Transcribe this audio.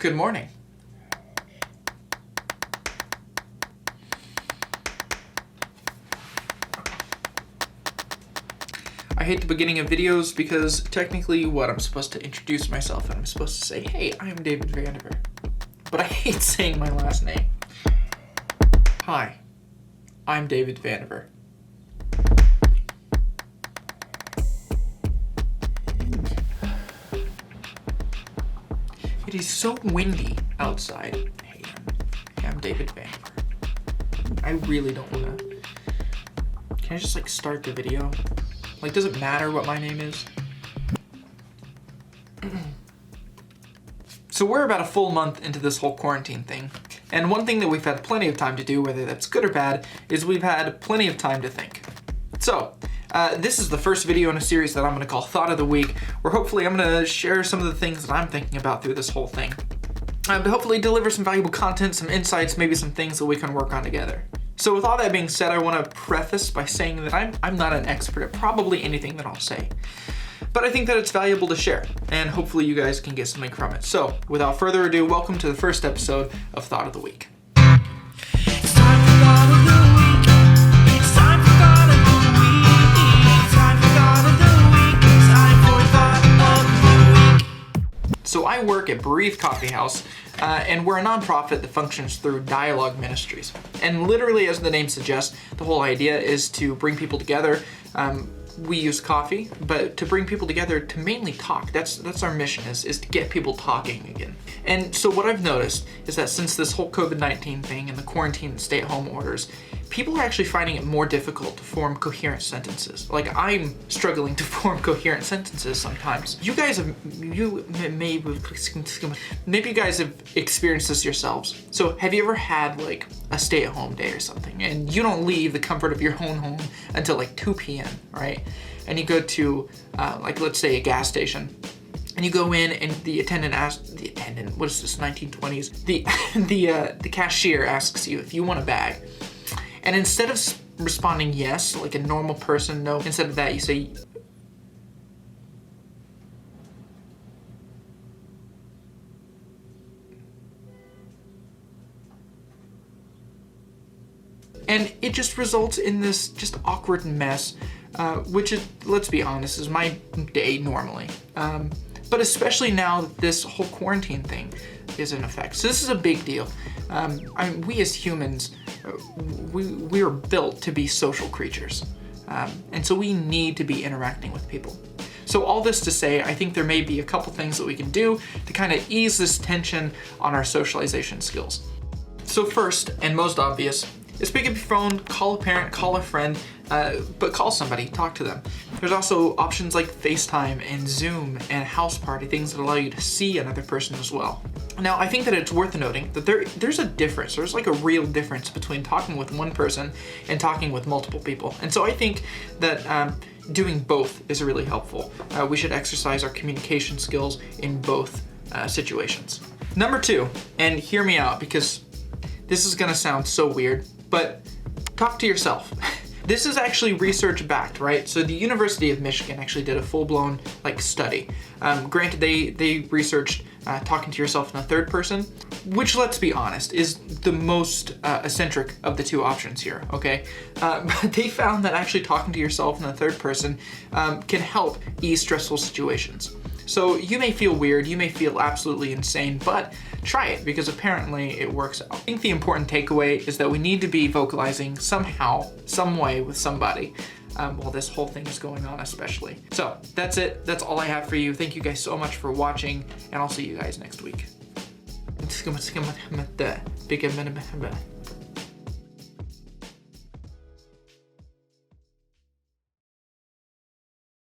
Good morning. I hate the beginning of videos because technically I'm supposed to introduce myself and I'm supposed to say, hey, I'm David Vandiver. But I hate saying my last name. Hi, I'm David Vandiver. It is so windy outside. Hey, I'm David Vandiver. I really don't wanna. Can I just start the video? Does it matter what my name is? So we're about a full month into this whole quarantine thing. And one thing that we've had plenty of time to do, whether that's good or bad, is we've had plenty of time to think. So, this is the first video in a series that I'm gonna call Thought of the Week, where hopefully I'm gonna share some of the things that I'm thinking about through this whole thing. To hopefully deliver some valuable content, some insights, maybe some things that we can work on together. So with all that being said, I want to preface by saying that I'm not an expert at probably anything that I'll say. But I think that it's valuable to share, and hopefully you guys can get something from it. So without further ado, welcome to the first episode of Thought of the Week. It's time for Thought of the Week. It's time for Thought of the Week. It's time for Thought of the Week. It's time for Thought of the Week. So I work at Breathe Coffee House, and we're a nonprofit that functions through dialogue ministries. And literally, as the name suggests, the whole idea is to bring people together. We use coffee, but to bring people together to mainly talk. That's our mission, is to get people talking again. And so what I've noticed is that since this whole COVID-19 thing and the quarantine and stay-at-home orders, people are actually finding it more difficult to form coherent sentences. I'm struggling to form coherent sentences sometimes. Maybe you guys have experienced this yourselves. So have you ever had a stay-at-home day or something, and you don't leave the comfort of your own home until 2 p.m., right? And you go to let's say a gas station, and you go in and the attendant asks, what is this, 1920s? The cashier asks you if you want a bag. And instead of responding yes, like a normal person, no, instead of that you say, and it just results in this just awkward mess, which is, let's be honest, is my day normally. But especially now that this whole quarantine thing is in effect. So this is a big deal. We as humans, we are built to be social creatures. And so we need to be interacting with people. So all this to say, I think there may be a couple things that we can do to kind of ease this tension on our socialization skills. So first, and most obvious, is pick up your phone, call a parent, call a friend, but call somebody, talk to them. There's also options like FaceTime and Zoom and House Party, things that allow you to see another person as well. Now, I think that it's worth noting that there's a difference. There's a real difference between talking with one person and talking with multiple people. And so I think that doing both is really helpful. We should exercise our communication skills in both situations. Number 2, and hear me out because this is gonna sound so weird, but talk to yourself. This is actually research backed, right? So the University of Michigan actually did a full-blown study. Granted, they researched talking to yourself in the third person, which, let's be honest, is the most eccentric of the two options here, okay? But they found that actually talking to yourself in the third person can help ease stressful situations. So you may feel weird, you may feel absolutely insane, but try it because apparently it works out. I think the important takeaway is that we need to be vocalizing somehow, some way with somebody while this whole thing is going on especially. So that's it, that's all I have for you. Thank you guys so much for watching, and I'll see you guys next week.